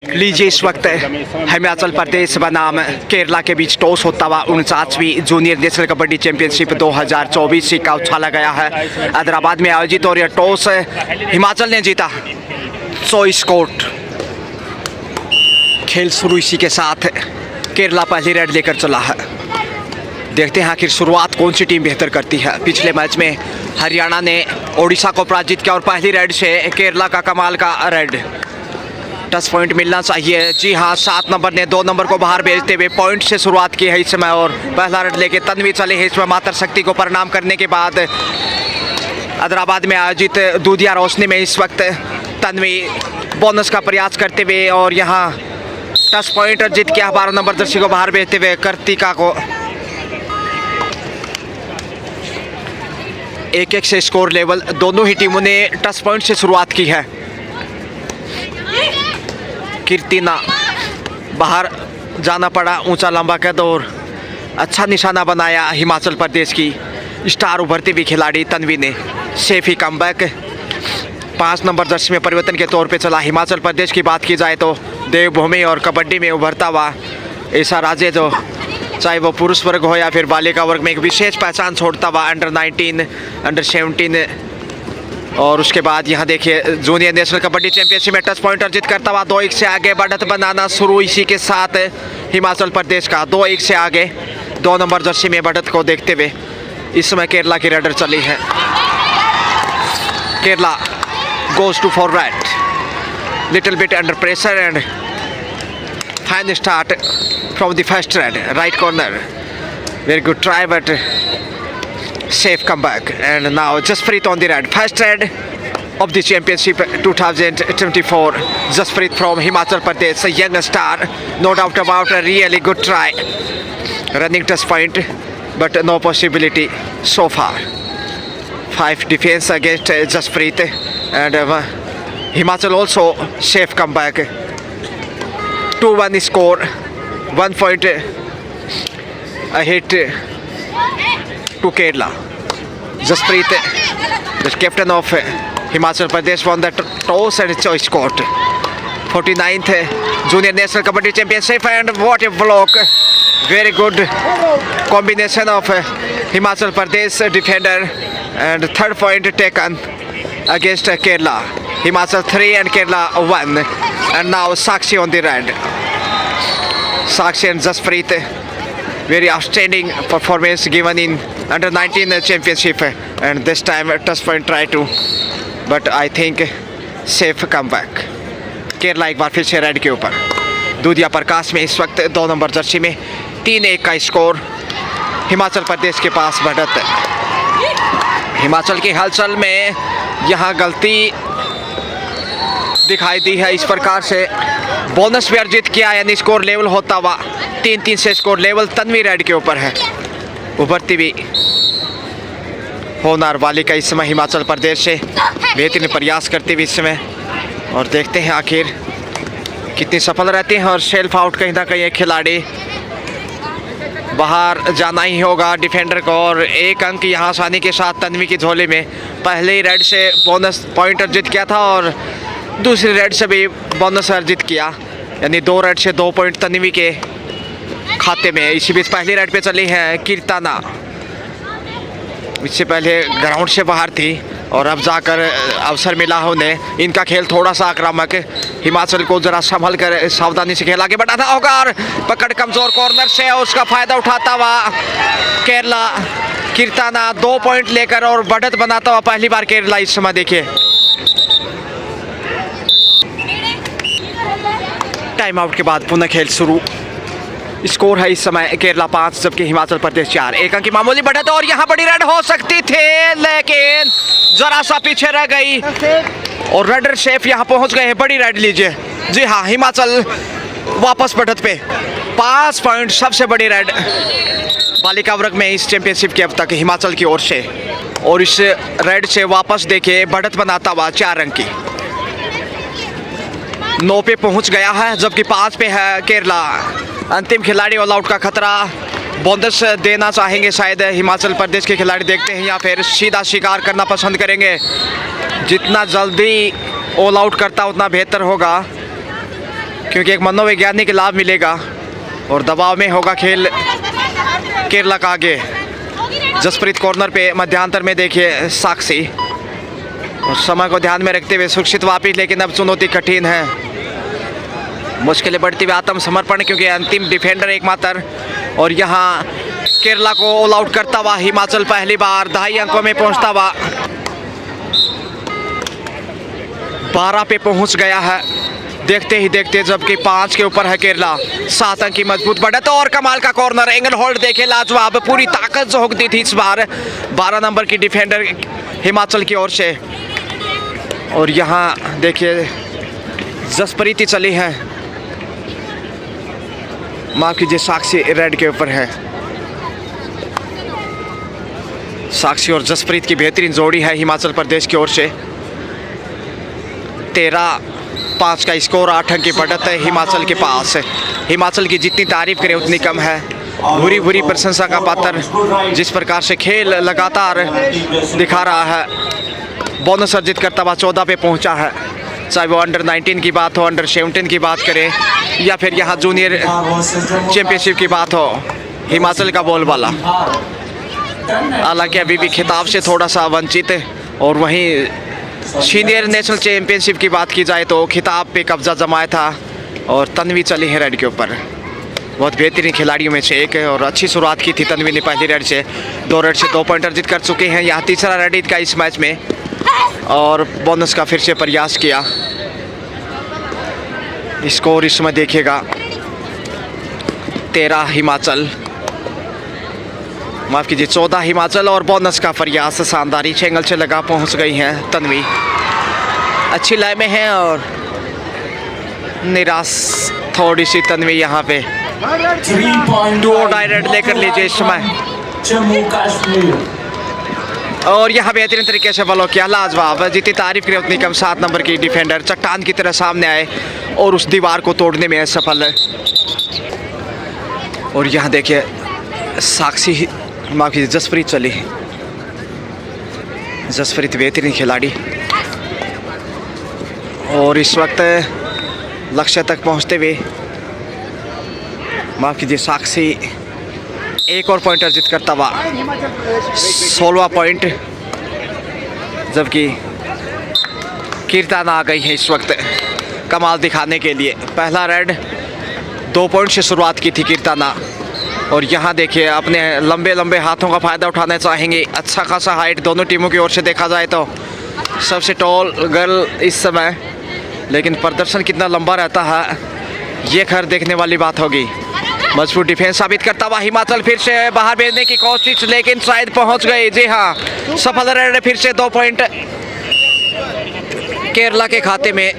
लीजिए इस वक्त हिमाचल प्रदेश बनाम केरला के बीच टॉस होता हुआ 49वीं जूनियर नेशनल कबड्डी चैंपियनशिप 2024 का उछाला गया है हैदराबाद में आयोजित और यह टॉस हिमाचल ने जीता। सो स्कोर खेल शुरू इसी के साथ केरला पहली रेड लेकर चला है। देखते हैं आखिर शुरुआत कौन सी टीम बेहतर करती है। पिछले मैच में हरियाणा ने ओडिशा को पराजित किया और पहली रेड से केरला का कमाल का रेड। टच पॉइंट मिलना चाहिए। जी हाँ, 7 नंबर ने 2 नंबर को बाहर भेजते हुए पॉइंट से शुरुआत की है इस समय और पहला रेड लेके तन्वी चले हैं इसमें मातर शक्ति को प्रणाम करने के बाद। हैदराबाद में आयोजित दूधिया रोशनी में इस वक्त तन्वी बोनस का प्रयास करते हुए और यहाँ टच पॉइंट जीत किया 12 नंबर जर्सी को बाहर भेजते हुए कार्तिका को 1-1 से स्कोर लेवल। दोनों ही टीमों ने टच पॉइंट से शुरुआत की है। कीर्तिना बाहर जाना पड़ा, ऊंचा लंबा कद और अच्छा निशाना बनाया हिमाचल प्रदेश की स्टार उभरती हुई खिलाड़ी तन्वी ने। सेफी कमबैक 5 नंबर जर्सी में परिवर्तन के तौर पे चला। हिमाचल प्रदेश की बात की जाए तो देवभूमि और कबड्डी में उभरता हुआ ऐसा राज्य जो चाहे वो पुरुष वर्ग हो या फिर बालिका वर्ग में एक विशेष पहचान छोड़ता हुआ अंडर 19, अंडर 17 और उसके बाद यहाँ देखिए जूनियर नेशनल कबड्डी चैंपियनशिप में टच पॉइंट अर्जित करता हुआ 2-1 से आगे बढ़त बनाना शुरू इसी के साथ हिमाचल प्रदेश का 2-1 से आगे 2 नंबर जर्सी में बढ़त को देखते हुए इस समय केरला की रेडर चली है। Kerala goes to forward little bit under pressure and fine start from the first raid right corner. Very good try but safe comeback and now Jaspreet on the red. First red of the championship 2024. Jaspreet from Himachal Pradesh, a young star, no doubt about a really good try. Running touch point but no possibility so far. 5 defense against Jaspreet and Himachal also safe comeback. 2-1 score, 1 point ahead to Kerala. Jaspreet, the captain of Himachal Pradesh, won the toss and choice court. 49th Junior National Kabaddi Championship and what a block. Very good combination of Himachal Pradesh defender and third point taken against Kerala. Himachal 3 and Kerala 1 and now Sakshi on the red. Sakshi and Jaspreet, very outstanding performance given in under 19 championship and this time touch point try to but I think safe comeback. Kerala एक बार फिर से red के ऊपर। दूधिया प्रकाश में इस वक्त 2 number Jersey में 3-1 का स्कोर हिमाचल प्रदेश के पास बढ़त। हिमाचल की हलचल में यहाँ गलती दिखाई दी है। इस प्रकार से बोनस भी अर्जित किया यानी स्कोर लेवल होता हुआ 3-3 से स्कोर लेवल तन्वी रेड के ऊपर है। उभरती हुई होनार बालिका इस समय हिमाचल प्रदेश से बेहतरीन प्रयास करती हुई इस समय और देखते हैं आखिर कितनी सफल रहती हैं और सेल्फ आउट कहीं ना कहीं एक खिलाड़ी बाहर जाना ही होगा डिफेंडर को और 1 अंक यहाँ आसानी के साथ तन्वी की झोली में। पहले ही रेड से बोनस पॉइंट अर्जित किया था और दूसरी रेड से भी बोनस अर्जित किया यानी 2 रेड से 2 पॉइंट तन्वी के खाते में। इसी बीच पहली रेड पे चली है कीर्तना, इससे पहले ग्राउंड से बाहर थी और अब जाकर अवसर मिला है उन्हें। इनका खेल थोड़ा सा आक्रामक, हिमाचल को जरा संभल कर सावधानी से खेल आगे बढ़ाना होगा और पकड़ कमजोर कॉर्नर से उसका फायदा उठाता हुआ केरला। कीर्तना 2 पॉइंट लेकर और बढ़त बनाता हुआ पहली बार केरला इस समय देखिए। टाइम आउट के बाद पुनः खेल शुरू। स्कोर है इस समय केरला 5 जबकि हिमाचल प्रदेश 4। 1 अंक की मामूली बढ़त और यहाँ बड़ी रेड हो सकती थी लेकिन जरा सा पीछे रह गई और रेडर शेफ यहाँ पहुँच गए हैं। बड़ी रेड लीजिए। जी हाँ, हिमाचल वापस बढ़त पे 5 पॉइंट, सबसे बड़ी रेड बालिका वर्ग में इस चैंपियनशिप की अब तक हिमाचल की ओर से और इस रेड से वापस देखिए बढ़त बनाता हुआ 4 अंक की 9 पे पहुँच गया है जबकि 5 पे है केरला। अंतिम खिलाड़ी ऑल आउट का खतरा, बोनस देना चाहेंगे शायद हिमाचल प्रदेश के खिलाड़ी, देखते हैं या फिर सीधा शिकार करना पसंद करेंगे। जितना जल्दी ऑल आउट करता उतना बेहतर होगा। क्योंकि एक मनोवैज्ञानिक लाभ मिलेगा और दबाव में होगा खेल केरला का आगे। जसप्रीत कॉर्नर पे मध्यांतर में देखिए साक्षी, और समय को ध्यान में रखते हुए सुरक्षित वापिस, लेकिन अब चुनौती कठिन है, मुश्किलें बढ़ती हुई आत्मसमर्पण, क्योंकि अंतिम डिफेंडर एकमात्र। और यहाँ केरला को ऑल आउट करता हुआ हिमाचल पहली बार 2.5 अंकों में पहुंचता हुआ 12 पे पहुंच गया है देखते ही देखते, जबकि 5 के ऊपर है केरला। 7 अंक की मजबूत बढ़त और कमाल का कॉर्नर एंगल होल्ड देखे लाजवाब, पूरी ताकत झोंक दी थी इस बार 12 नंबर की डिफेंडर हिमाचल की ओर से। और यहाँ देखिए जसप्रीत ही चली है, माफ कीजिए साक्षी रेड के ऊपर है। साक्षी और जसप्रीत की बेहतरीन जोड़ी है हिमाचल प्रदेश की ओर से। 13-5 का स्कोर, 8 अंक की बढ़त है हिमाचल के पास। हिमाचल की जितनी तारीफ करें उतनी कम है, बुरी बुरी प्रशंसा का पात्र जिस प्रकार से खेल लगातार दिखा रहा है। बोनस अर्जित करता हुआ 14 पे पहुंचा है, चाहे वो अंडर 19 की बात हो, अंडर 17 की बात करें, या फिर यहाँ जूनियर चैंपियनशिप की बात हो। हिमाचल का बोलबाला हालांकि अभी भी खिताब से थोड़ा सा वंचित है, और वहीं सीनियर नेशनल चैंपियनशिप की बात की जाए तो खिताब पे कब्जा जमाया था। और तन्वी चली है रेड के ऊपर, बहुत बेहतरीन खिलाड़ियों में से एक है, और अच्छी शुरुआत की थी तन्वी ने पहली रेड से। 2 रेड से 2 पॉइंट अर्जित कर चुके हैं। यहाँ तीसरा रेड इनका इस मैच में, और बोनस का फिर से प्रयास किया। स्कोर इस समय देखिएगा 13 हिमाचल, माफ कीजिए 14 हिमाचल, और बोनस का प्रयास शानदार एंगल से लगा पहुंच गई हैं तन्वी। अच्छी लय में है और निराश थोड़ी सी तन्वी यहाँ पे। 2 डायरेक्ट लेकर लीजिए इस समय, जम्मू कश्मीर। और यहाँ बेहतरीन तरीके से बॉल किया, लाजवाब, जितनी तारीफ करें उतनी कम। 7 नंबर की डिफेंडर चट्टान की तरह सामने आए और उस दीवार को तोड़ने में सफल है। और यहाँ देखिए साक्षी, माफ कीजिए जसप्रीत चली। जसप्रीत बेहतरीन खिलाड़ी, और इस वक्त लक्ष्य तक पहुँचते हुए माफ कीजिए साक्षी एक और पॉइंट अर्जित करता हुआ 16वां पॉइंट, जबकि कीर्तन आ गई है इस वक्त कमाल दिखाने के लिए। पहला रेड 2 पॉइंट से शुरुआत की थी कीर्तना, और यहाँ देखिए अपने लंबे लंबे हाथों का फ़ायदा उठाना चाहेंगे। अच्छा खासा हाइट दोनों टीमों की ओर से देखा जाए तो सबसे टॉल गर्ल इस समय, लेकिन प्रदर्शन कितना लंबा रहता है ये खैर देखने वाली बात होगी। मजबूत डिफेंस साबित करता हुआ हिमाचल फिर से बाहर भेजने की कोशिश, लेकिन शायद पहुंच गए। जी हाँ, सफल रहे। फिर से 2 पॉइंट केरला के खाते में।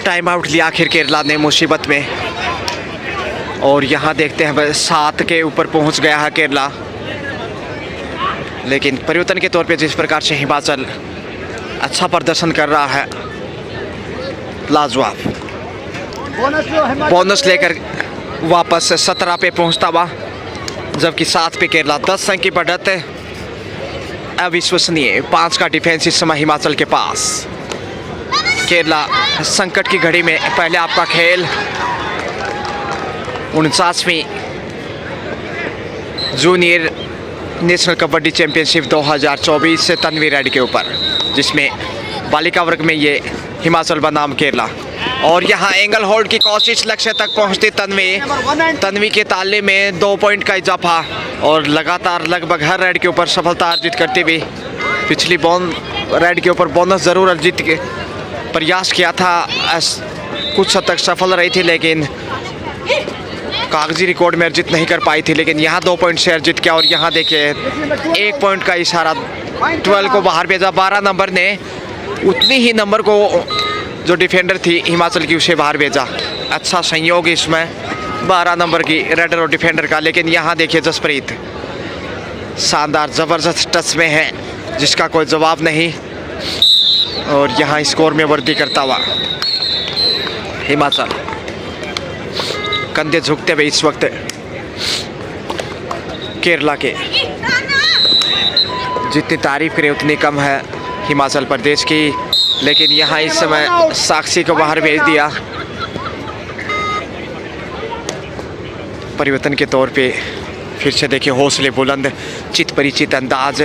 टाइम आउट लिया आखिर केरला ने मुसीबत में, और यहाँ देखते हैं 7 के ऊपर पहुंच गया है केरला। लेकिन परिवर्तन के तौर पे जिस प्रकार से हिमाचल अच्छा प्रदर्शन कर रहा है, लाजवाब, बोनस लेकर वापस 17 पे पहुंचता हुआ, जबकि 7 पे केरला। 10 अंक की बढ़त है, अविश्वसनीय। 5 का डिफेंस इस समय हिमाचल के पास। केरला संकट की घड़ी में पहले आपका खेल 49वीं जूनियर नेशनल कबड्डी चैंपियनशिप 2024 से तन्वी रेड के ऊपर, जिसमें बालिका वर्ग में ये हिमाचल बनाम केरला। और यहाँ एंगल होल्ड की कोशिश, लक्ष्य तक पहुँचती तन्वी के ताले में 2 पॉइंट का इजाफा, और लगातार लगभग हर रेड के ऊपर सफलता अर्जित करते हुए पिछली रेड के ऊपर बोनस ज़रूर अर्जित के प्रयास किया था, कुछ हद तक सफल रही थी, लेकिन कागजी रिकॉर्ड में अर्जित नहीं कर पाई थी। लेकिन यहाँ 2 पॉइंट से अर्जित किया, और यहाँ देखिए 1 पॉइंट का इशारा 12 को बाहर भेजा। 12 नंबर ने उतनी ही नंबर को जो डिफेंडर थी हिमाचल की उसे बाहर भेजा। अच्छा संयोग इसमें 12 नंबर की रेडर और डिफेंडर का। लेकिन यहाँ देखिए जसप्रीत शानदार ज़बरदस्त टच में है जिसका कोई जवाब नहीं, और यहाँ स्कोर में वृद्धि करता हुआ हिमाचल। कंधे झुकते हुए इस वक्त केरला के, जितनी तारीफ करें उतनी कम है हिमाचल प्रदेश की। लेकिन यहाँ इस समय साक्षी को बाहर भेज दिया, परिवर्तन के तौर पे फिर से देखिए हौसले बुलंद, चित परिचित अंदाज,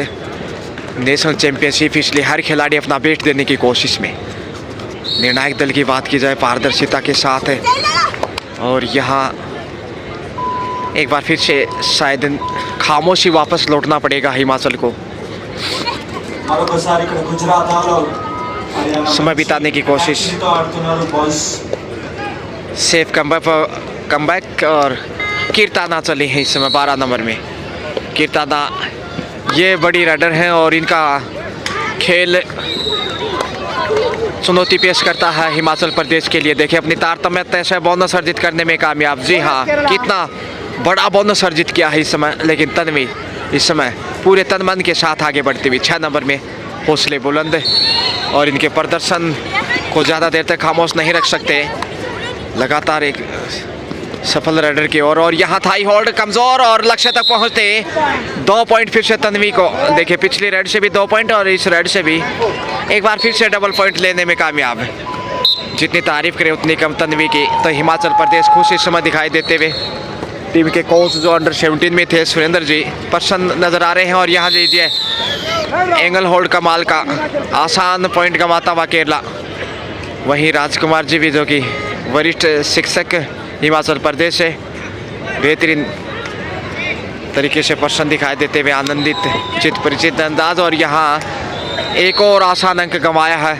नेशनल चैंपियनशिप, इसलिए हर खिलाड़ी अपना बेस्ट देने की कोशिश में। निर्णायक दल की बात की जाए पारदर्शिता के साथ है, और यहाँ एक बार फिर से शायद खामोशी वापस लौटना पड़ेगा हिमाचल को। समय बिताने की कोशिश, सेफ कमबैक और कीर्ताना चली है इस समय 12 नंबर में। कीर्ताना ये बड़ी राइडर हैं और इनका खेल चुनौती पेश करता है हिमाचल प्रदेश के लिए। देखिए अपनी तारतम्य तय से बोनस अर्जित करने में कामयाब। जी हाँ, कितना बड़ा बोनस अर्जित किया है इस समय, लेकिन तन्वी इस समय पूरे तन मन के साथ आगे बढ़ती हुई 6 नंबर में। हौसले बुलंद और इनके प्रदर्शन को ज़्यादा देर तक खामोश नहीं रख सकते, लगातार एक सफल राइडर की ओर। और यहाँ थाई होल्ड कमज़ोर और लक्ष्य तक पहुँचते 2 पॉइंट फिर से तन्वी को। देखिए पिछली राइड से भी 2 पॉइंट और इस राइड से भी एक बार फिर से डबल पॉइंट लेने में कामयाब है। जितनी तारीफ करें उतनी कम तन्वी की। तो हिमाचल प्रदेश खुश इस समय दिखाई देते हुए। टीम के कोच जो अंडर 17 में थे सुरेंद्र जी प्रसन्न नजर आ रहे हैं। और यहाँ लीजिए एंगल होल्ड कमाल का, आसान पॉइंट गंवाता हुआ केरला। वहीं राजकुमार जी भी जो कि वरिष्ठ शिक्षक हिमाचल प्रदेश से बेहतरीन तरीके से प्रसन्न दिखाई देते हुए, आनंदित चित परिचित अंदाज। और यहाँ एक और आसान अंक गंवाया है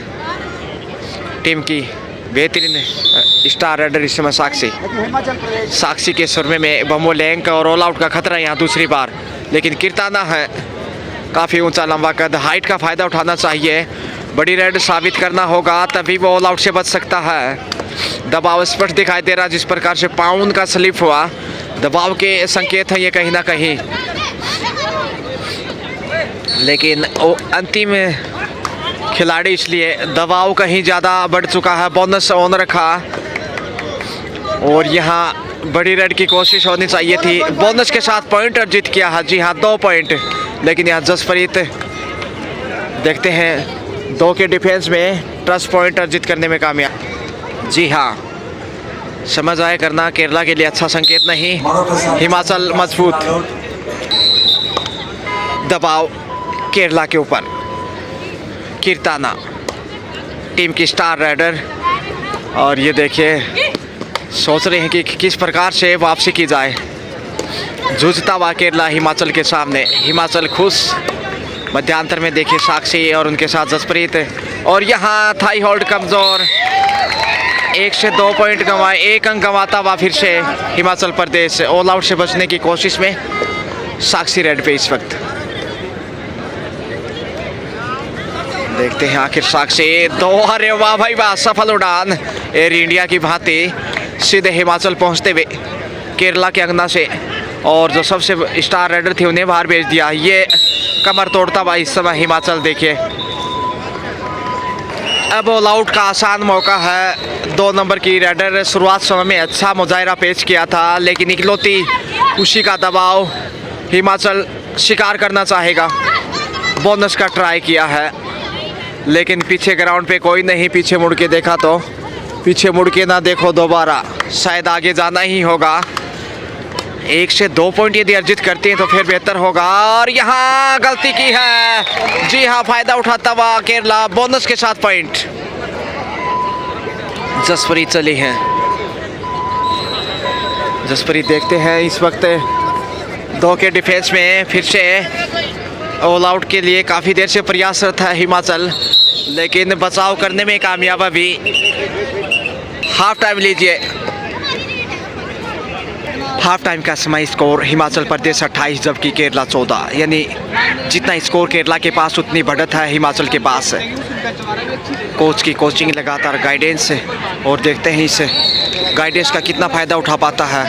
टीम की बेहतरीन स्टार राइडर इस समय साक्षी के सुरमे में बमोलैंक और ऑल आउट का खतरा यहाँ दूसरी बार। लेकिन कीर्ताना है काफ़ी ऊंचा लंबा कद, हाइट का फ़ायदा उठाना चाहिए। बड़ी राइड साबित करना होगा तभी वो ऑल आउट से बच सकता है। दबाव स्पष्ट दिखाई दे रहा, जिस प्रकार से पाउंड का स्लिप हुआ दबाव के संकेत हैं ये कहीं ना कहीं। लेकिन वो अंतिम खिलाड़ी इसलिए दबाव कहीं ज़्यादा बढ़ चुका है। बोनस ऑन रखा और यहाँ बड़ी राइड की कोशिश होनी चाहिए थी। बोनस के साथ पॉइंट अर्जित किया है। जी हाँ, 2 पॉइंट। लेकिन यहाँ जसप्रीत देखते हैं 2 के डिफेंस में ट्रस्ट पॉइंट अर्जित करने में कामयाब। जी हाँ, समझ आए करना केरला के लिए अच्छा संकेत नहीं। हिमाचल मजबूत, दबाव केरला के ऊपर। कीर्ताना टीम की स्टार राइडर, और ये देखिए सोच रहे हैं कि किस प्रकार से वापसी की जाए। जूझता हुआ केरला हिमाचल के सामने। हिमाचल खुश। मध्यांतर में देखिए साक्षी और उनके साथ जसप्रीत। और यहाँ थाई होल्ड कमज़ोर, 1 से 2 पॉइंट गंवाए, 1 अंक गंवाता हुआ फिर से हिमाचल प्रदेश ऑल आउट से बचने की कोशिश में। साक्षी रेड पे इस वक्त देखते हैं आखिर साक्षी 2। अरे वाह भाई वाह, सफल उड़ान एयर इंडिया की भांति सीधे हिमाचल पहुंचते हुए केरला के अंगना से। और जो सबसे स्टार राइडर थे उन्हें बाहर भेज दिया। ये कमर तोड़ता हुआ इस समय हिमाचल देखिए। अब ऑल आउट का आसान मौका है। 2 नंबर की राइडर शुरुआत समय में अच्छा मुजाहिरा पेश किया था, लेकिन इकलौती उसी का दबाव हिमाचल शिकार करना चाहेगा। बोनस का ट्राई किया है, लेकिन पीछे ग्राउंड पे कोई नहीं। पीछे मुड़ के देखा तो पीछे मुड़ के ना देखो दोबारा, शायद आगे जाना ही होगा। 1 से 2 पॉइंट यदि अर्जित करते हैं तो फिर बेहतर होगा। और यहाँ गलती की है। जी हाँ, फायदा उठाता हुआ केरला, बोनस के साथ पॉइंट। जसप्रीत चली हैं। जसप्रीत देखते हैं इस वक्त 2 के डिफेंस में फिर से ऑल आउट के लिए काफ़ी देर से प्रयासरत है हिमाचल, लेकिन बचाव करने में कामयाब। अभी हाफ टाइम लीजिए। हाफ टाइम का समय स्कोर हिमाचल प्रदेश 28 जबकि केरला 14, यानी जितना स्कोर केरला के पास उतनी बढ़त है हिमाचल के पास। कोच की कोचिंग, लगातार गाइडेंस, और देखते हैं इस गाइडेंस का कितना फ़ायदा उठा पाता है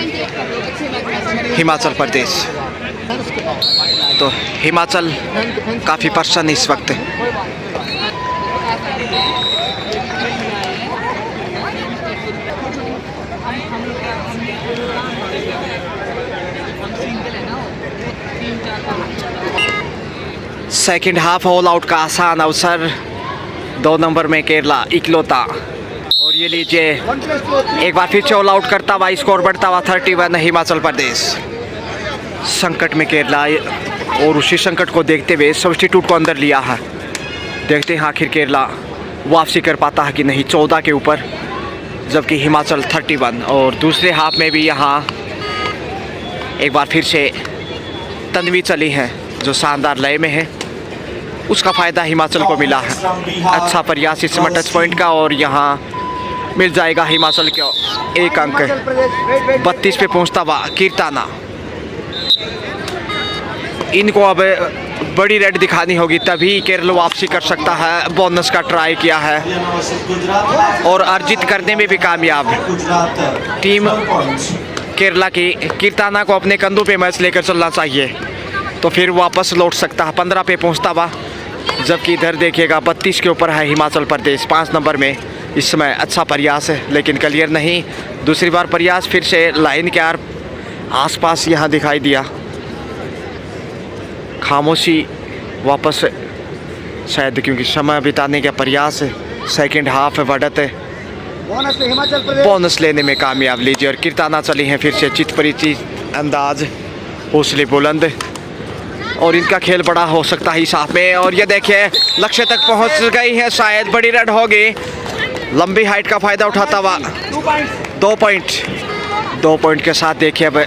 हिमाचल प्रदेश। तो हिमाचल काफ़ी प्रसन्न इस वक्त। सेकंड हाफ ऑल आउट का आसान अवसर। 2 नंबर में केरला इकलौता, और ये लीजिए एक बार फिर से ऑल आउट करता हुआ स्कोर बढ़ता हुआ 31 हिमाचल प्रदेश। संकट में केरला और उसी संकट को देखते हुए सब्स्टिट्यूट को अंदर लिया है। देखते हैं आखिर केरला वापसी कर पाता है कि नहीं 14 के ऊपर, जबकि हिमाचल 31। और दूसरे हाफ में भी यहाँ एक बार फिर से तन्वी चली है जो शानदार लय में है, उसका फ़ायदा हिमाचल को मिला है। अच्छा प्रयास इस समय टच पॉइंट का और यहाँ मिल जाएगा हिमाचल को एक अंक। 32 पे पहुँचता हुआ कीर्ताना। इनको अब बड़ी रेड दिखानी होगी तभी केरल वापसी कर सकता है। बोनस का ट्राई किया है और अर्जित करने में भी कामयाब। टीम केरला की कीर्ताना को अपने कंधों पे मैच लेकर चलना चाहिए तो फिर वापस लौट सकता है। 15 पे पहुंचता हुआ, जबकि इधर देखिएगा 32 के ऊपर है हिमाचल प्रदेश 5 नंबर में। इस समय अच्छा प्रयास है लेकिन क्लियर नहीं। दूसरी बार प्रयास फिर से लाइन के आसपास यहाँ दिखाई दिया। खामोशी वापस शायद क्योंकि समय बिताने का प्रयास है। सेकेंड हाफ है बढ़त है, बोनस लेने में कामयाब। लीजिए और कीर्ताना चली हैं फिर से चित परिचित अंदाज, हौसले बुलंद और इनका खेल बड़ा हो सकता है इस हाफ में। और ये देखिए लक्ष्य तक पहुंच गई है, शायद बड़ी रेड होगी। लंबी हाइट का फायदा उठाता हुआ 2 पॉइंट के साथ देखिए अब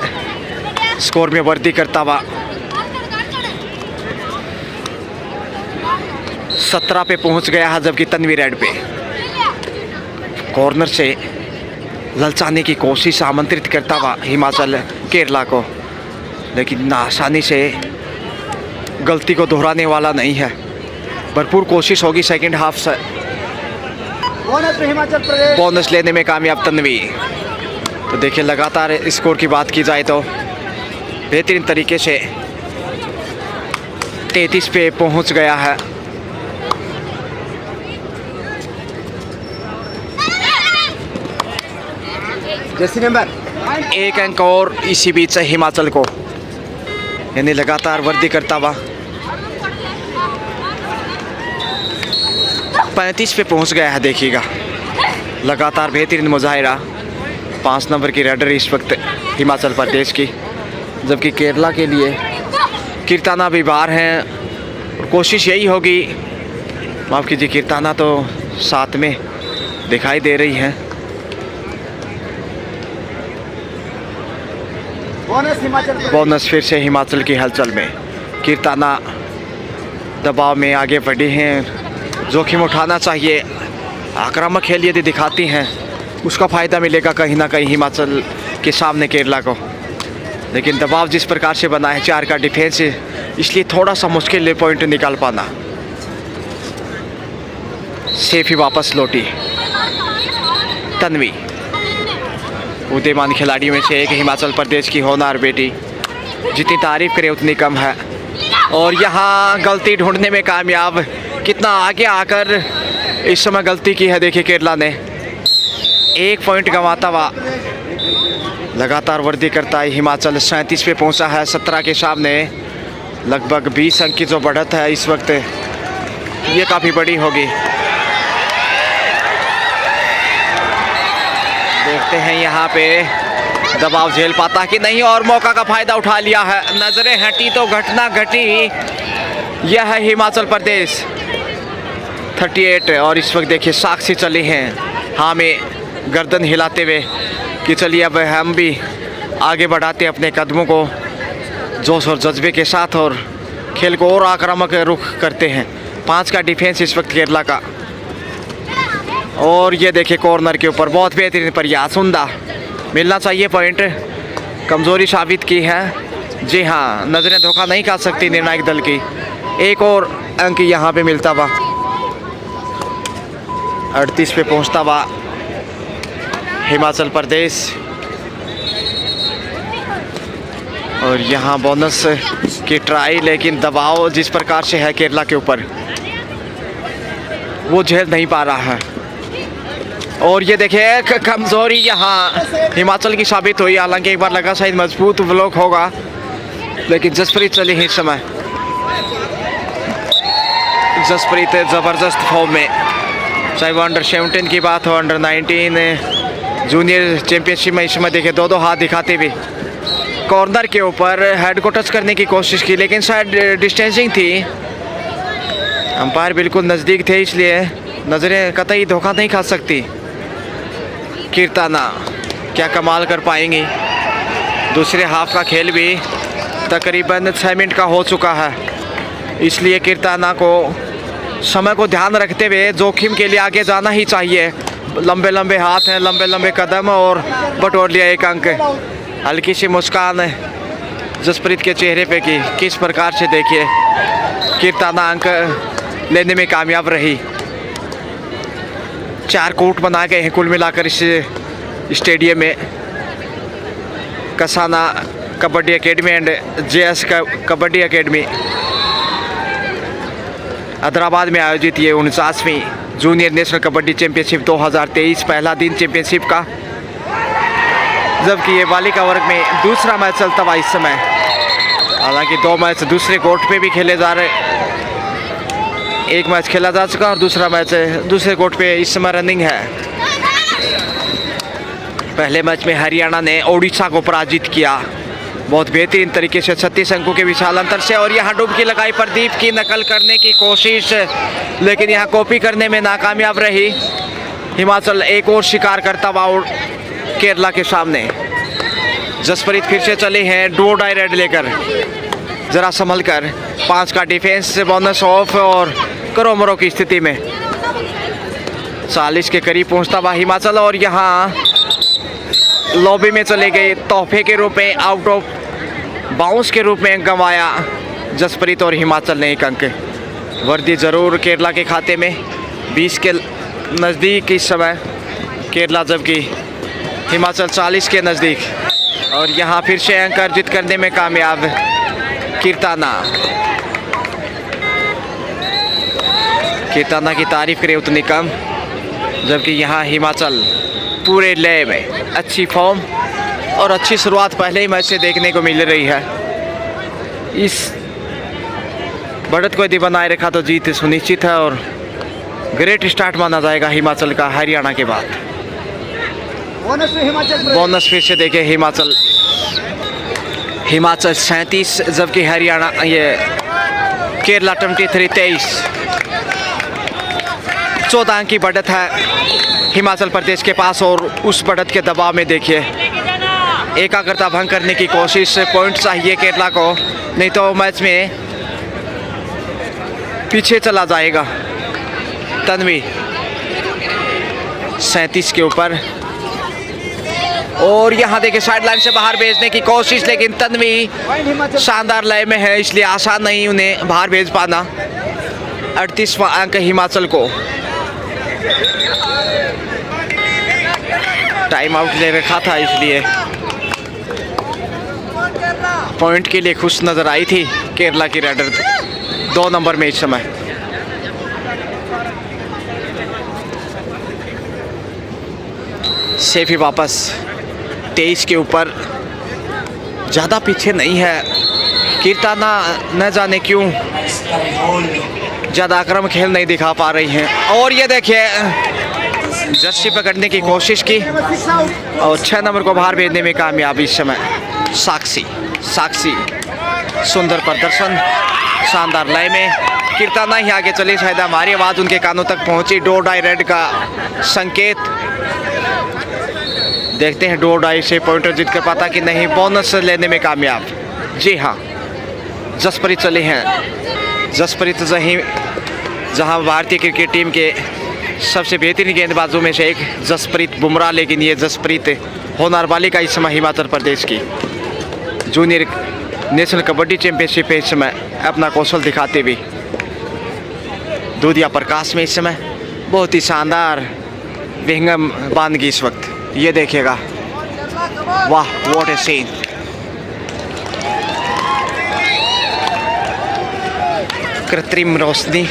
स्कोर में वृद्धि करता हुआ 17 पे पहुंच गया है, जबकि तन्वी रेड पे। कॉर्नर से ललचाने की कोशिश आमंत्रित करता हुआ हिमाचल केरला को, लेकिन आसानी से गलती को दोहराने वाला नहीं है। भरपूर कोशिश होगी सेकंड हाफ से। बोनस लेने में कामयाब तन्वी। तो देखिए लगातार स्कोर की बात की जाए तो बेहतरीन तरीके से 33 पे पहुंच गया है। जैसी नंबर 1 अंक और इसी बीच से हिमाचल को यानी लगातार वृद्धि करता हुआ 35 पे पहुंच गया है। देखिएगा लगातार बेहतरीन मुजाहिरा। 5 नंबर की रेडर इस वक्त हिमाचल प्रदेश की, जबकि केरला के लिए कीर्ताना भी बाहर हैं। और कोशिश यही होगी, माफ़ कीजिए कीर्ताना तो साथ में दिखाई दे रही हैं। बोनस फिर से हिमाचल की हलचल में। कीर्ताना दबाव में आगे बढ़ी हैं, जोखिम उठाना चाहिए। आक्रामक खेल यदि दिखाती हैं उसका फ़ायदा मिलेगा कहीं ना कहीं हिमाचल के सामने केरला को। लेकिन दबाव जिस प्रकार से बना है 4 का डिफेंस, इसलिए थोड़ा सा मुश्किल है पॉइंट निकाल पाना। सेफ ही वापस लौटी तन्वी, उदीयमान खिलाड़ियों में से एक हिमाचल प्रदेश की होनहार बेटी। जितनी तारीफ करें उतनी कम है। और यहाँ गलती ढूंढने में कामयाब। कितना आगे आकर इस समय गलती की है देखिए केरला ने। 1 पॉइंट गंवाता हुआ लगातार वृद्धि करता है हिमाचल। 37 पे पहुंचा है 17 के सामने। लगभग 20 अंक की जो बढ़त है इस वक्त, ये काफ़ी बड़ी होगी। देखते हैं यहाँ पे दबाव झेल पाता कि नहीं, और मौका का फायदा उठा लिया है। नजरें हटी तो घटना घटी। यह है हिमाचल प्रदेश 38। और इस वक्त देखिए साक्षी चली हैं हाँ में गर्दन हिलाते हुए कि चलिए अब हम भी आगे बढ़ाते अपने कदमों को जोश और जज्बे के साथ और खेल को और आक्रामक रुख करते हैं। 5 का डिफेंस इस वक्त केरला का। और ये देखिए कॉर्नर के ऊपर बहुत बेहतरीन प्रयास, उम्दा। मिलना चाहिए पॉइंट, कमज़ोरी साबित की है। जी हाँ, नज़रें धोखा नहीं खा सकती निर्णायक दल की। एक और अंक यहाँ पे मिलता हुआ 38 पे पहुँचता हुआ हिमाचल प्रदेश। और यहाँ बोनस की ट्राई, लेकिन दबाव जिस प्रकार से है केरला के ऊपर वो झेल नहीं पा रहा है। और ये देखिए कमज़ोरी यहाँ हिमाचल की साबित हुई। हालांकि एक बार लगा शायद मजबूत ब्लॉक होगा, लेकिन जसप्रीत चली है इस समय। जसप्रीत ज़बरदस्त फॉर्म में चाहे वो अंडर 17 की बात हो, अंडर 19 जूनियर चैंपियनशिप में इसमें देखे दो हाथ दिखाते हुए कॉर्नर के ऊपर हेड को टच करने की कोशिश की, लेकिन शायद डिस्टेंसिंग थी। अंपायर बिल्कुल नज़दीक थे, इसलिए नज़रें कतई धोखा नहीं खा सकती। कीर्ताना क्या कमाल कर पाएंगी। दूसरे हाफ का खेल भी तकरीबन 6 मिनट का हो चुका है, इसलिए कीर्ताना को समय को ध्यान रखते हुए जोखिम के लिए आगे जाना ही चाहिए। लंबे लंबे हाथ हैं, लंबे लंबे कदम, और बटोर लिया एक अंक। हल्की सी मुस्कान है जसप्रीत के चेहरे पे कि किस प्रकार से देखिए कीर्ताना अंक लेने में कामयाब रही। 4 कोर्ट बना गए हैं कुल मिलाकर इस स्टेडियम में। Kasana kabaddi academy and JS का कबड्डी एकेडमी हैदराबाद में आयोजित ये 49वीं जूनियर नेशनल कबड्डी चैंपियनशिप 2023 पहला दिन चैंपियनशिप का, जबकि ये बालिका वर्ग में दूसरा मैच चलता हुआ इस समय। हालांकि 2 मैच दूसरे कोर्ट पे भी खेले जा रहे, एक मैच खेला जा चुका और दूसरा मैच दूसरे कोर्ट पे इस समय रनिंग है। पहले मैच में हरियाणा ने ओडिशा को पराजित किया बहुत बेहतरीन तरीके से 36 अंकों के विशाल अंतर से। और यहाँ डुबकी लगाई प्रदीप की नकल करने की कोशिश, लेकिन यहाँ कॉपी करने में नाकामयाब रही। हिमाचल एक और शिकार करता हुआ केरला के सामने। जसप्रीत फिर से चले हैं डू डाई रेड लेकर, जरा संभल कर 5 का डिफेंस बोनस ऑफ और करो मरो की स्थिति में 40 के करीब पहुंचता हुआ हिमाचल। और यहाँ लॉबी में चले गए तोहफे के रूप में, आउट ऑफ बाउंस के रूप में गंवाया जसप्रीत और हिमाचल ने एक अंक। वर्दी जरूर केरला के खाते में 20 के नज़दीक इस समय केरला, जबकि हिमाचल 40 के नज़दीक। और यहाँ फिर से अंक अर्जित करने में कामयाब कीर्ताना। कीर्ताना की तारीफ करें उतनी कम, जबकि यहाँ हिमाचल पूरे लय में अच्छी फॉर्म और अच्छी शुरुआत पहले ही मैच से देखने को मिल रही है। इस बढ़त को यदि बनाए रखा तो जीत सुनिश्चित है और ग्रेट स्टार्ट माना जाएगा हिमाचल का हरियाणा के बाद। बोनस फिर से देखे हिमाचल 37, जबकि हरियाणा ये केरला 23। 14 अंक की बढ़त है हिमाचल प्रदेश के पास, और उस बढ़त के दबाव में देखिए एकाग्रता भंग करने की कोशिश। पॉइंट चाहिए केरला को, नहीं तो मैच में पीछे चला जाएगा। तन्वी 37 के ऊपर, और यहाँ देखिए साइड लाइन से बाहर भेजने की कोशिश, लेकिन तन्वी शानदार लय में है, इसलिए आसान नहीं उन्हें बाहर भेज पाना। 38वां अंक हिमाचल को। टाइम आउट ले रखा था, इसलिए पॉइंट के लिए खुश नजर आई थी केरला की रेडर 2 नंबर में इस समय। सेफी वापस 23 के ऊपर, ज़्यादा पीछे नहीं है कीर्ताना, न जाने क्यों ज़्यादा आक्रामक खेल नहीं दिखा पा रही हैं। और ये देखिए जर्सी पकड़ने की कोशिश की और 6 नंबर को बाहर भेजने में कामयाब इस समय साक्षी। सुंदर प्रदर्शन, शानदार लय में कीर्ताना ही आगे चली, शायद हमारी आवाज़ उनके कानों तक पहुंची। डो डाई रेड का संकेत। देखते हैं डो डाई से पॉइंटर जीत कर पाता कि नहीं, बोनस लेने में कामयाब। जी हाँ, जसप्रीत चले हैं। जसप्रीत जहाँ भारतीय क्रिकेट टीम के सबसे बेहतरीन गेंदबाजों में से एक जसप्रीत बुमराह, लेकिन ये जसप्रीत होनार बालिका इस समय हिमाचल प्रदेश की जूनियर नेशनल कबड्डी चैंपियनशिप में इस समय अपना कौशल दिखाते हुए दूधिया प्रकाश में इस समय बहुत ही शानदार विहंगम बांधगी इस वक्त। ये देखिएगा, वाह व्हाट ए सीन। कृत्रिम रोशनी,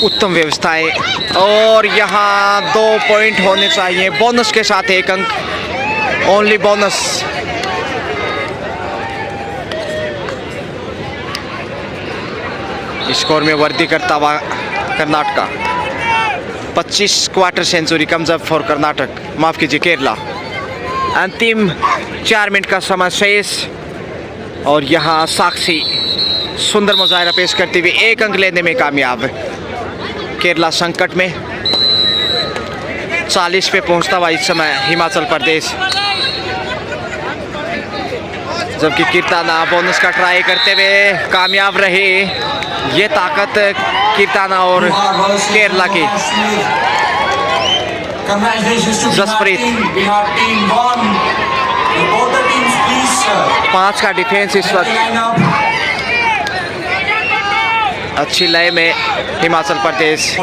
उत्तम व्यवस्थाएं, और यहाँ 2 पॉइंट होने चाहिए। बोनस के साथ 1 अंक, ओनली बोनस। स्कोर में वृद्धि करता हुआ Karnataka. 25 quarter century comes up for Karnataka, माफ़ कीजिए केरला। अंतिम 4 मिनट का समय शेष और यहाँ साक्षी सुंदर मुजाहरा पेश करते हुए 1 अंक लेने में कामयाब। केरला संकट में 40 पे पहुंचता हुआ इस समय हिमाचल प्रदेश, जबकि कीर्ताना बोनस का ट्राई करते हुए कामयाब रहे। ये ताकत कीर्ताना और केरला की। जसप्रीत 5 का डिफेंस इस वक्त अच्छी लय में। हिमाचल प्रदेश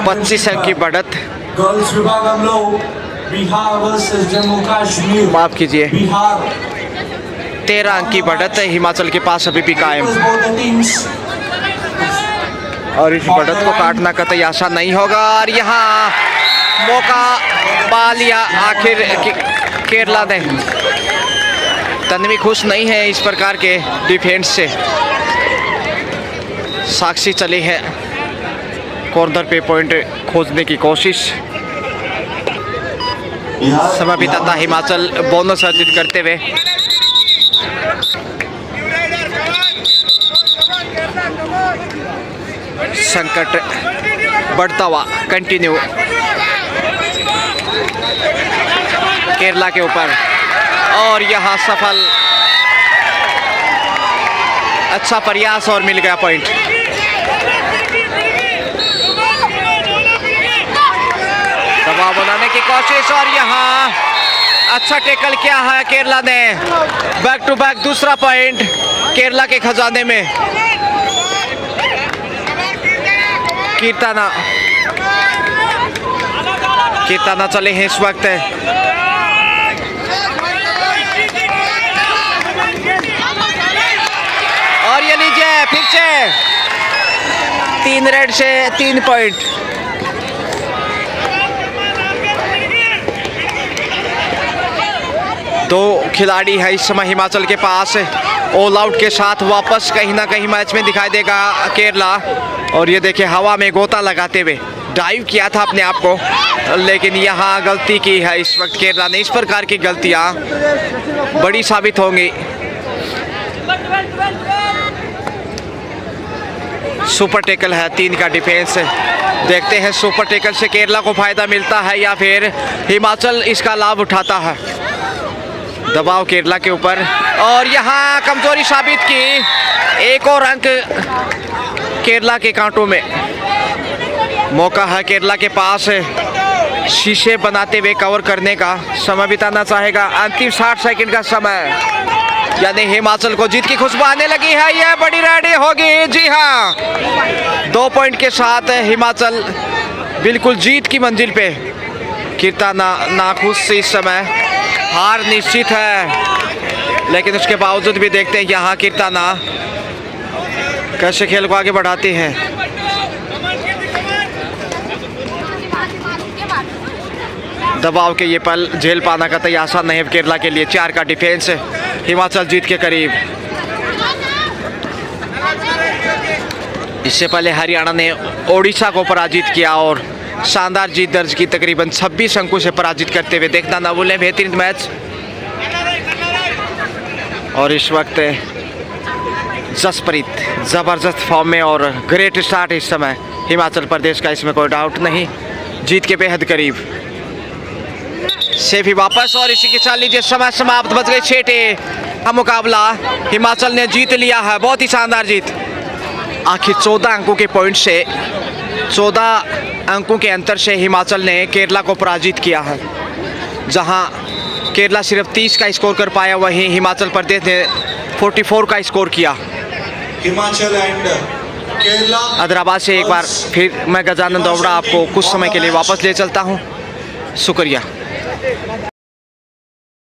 25 अंक की बढ़त। गर्ल्स विभाग बिहार वर्सेस जम्मू कश्मीर, माफ कीजिए, बिहार 13 अंक की बढ़त हिमाचल के पास अभी भी कायम, और इस बढ़त को काटना कतई आसान नहीं होगा। और यहाँ मौका पा लिया आखिर केरला ने। तन्वी खुश नहीं है इस प्रकार के डिफेंस से। साक्षी चली है कॉर्नर पे पॉइंट खोजने की कोशिश। समय बिताता हिमाचल बोनस अर्जित करते हुए। संकट बढ़ता हुआ कंटिन्यू केरला के ऊपर, और यहाँ सफल। अच्छा प्रयास और मिल गया पॉइंट। दबाव बनाने की कोशिश, और यहाँ अच्छा टैकल किया है केरला ने। बैक टू बैक दूसरा पॉइंट केरला के खजाने में। कीर्ताना चले हैं इस वक्त। और ये लीजिए फिर से 3 रेड से 3 पॉइंट। दो खिलाड़ी है इस समय हिमाचल के पास। ऑल आउट के साथ वापस कहीं ना कहीं मैच में दिखाई देगा केरला। और ये देखिए हवा में गोता लगाते हुए डाइव किया था अपने आप को, लेकिन यहाँ गलती की है इस वक्त केरला ने। इस प्रकार की गलतियाँ बड़ी साबित होंगी। सुपर टैकल है, 3 का डिफेंस। देखते हैं सुपर टैकल से केरला को फायदा मिलता है या फिर हिमाचल इसका लाभ उठाता है। दबाव केरला के ऊपर, और यहाँ कमजोरी साबित की। 1 और अंक केरला के कांटों में। मौका है केरला के पास शीशे बनाते हुए कवर करने का। समय बिताना चाहेगा। अंतिम 60 सेकंड का समय, यानी हिमाचल को जीत की खुशबू आने लगी है। यह बड़ी रेडी होगी। जी हाँ, 2 पॉइंट के साथ हिमाचल बिल्कुल जीत की मंजिल पे। कीर्ताना नाखुश से इस समय, हार निश्चित है, लेकिन उसके बावजूद भी देखते हैं यहाँ कीर्ताना कैसे खेल को आगे बढ़ाती है। दबाव के ये पल झेल पाना कतई आसान नहीं है केरला के लिए। 4 का डिफेंस, हिमाचल जीत के करीब। इससे पहले हरियाणा ने ओडिशा को पराजित किया और शानदार जीत दर्ज की, तकरीबन 26 अंकों से पराजित करते हुए। देखना ना भूलें बेहतरीन मैच। और इस वक्त जसप्रीत ज़बरदस्त फॉर्म में और ग्रेट स्टार्ट इस समय हिमाचल प्रदेश का, इसमें कोई डाउट नहीं। जीत के बेहद करीब। सेफी वापस, और इसी के साथ लीजिए समय समाप्त। बच गए 6 का मुकाबला हिमाचल ने जीत लिया है। बहुत ही शानदार जीत। आखिर 14 अंकों के पॉइंट से, 14 अंकों के अंतर से हिमाचल ने केरला को पराजित किया है। जहां केरला सिर्फ 30 का स्कोर कर पाया, वहीं हिमाचल प्रदेश ने 44 का स्कोर किया। हिमाचल एंड केरला। हैदराबाद से एक बार फिर मैं गजानंद दोवड़ा आपको कुछ समय के लिए वापस ले चलता हूं। शुक्रिया।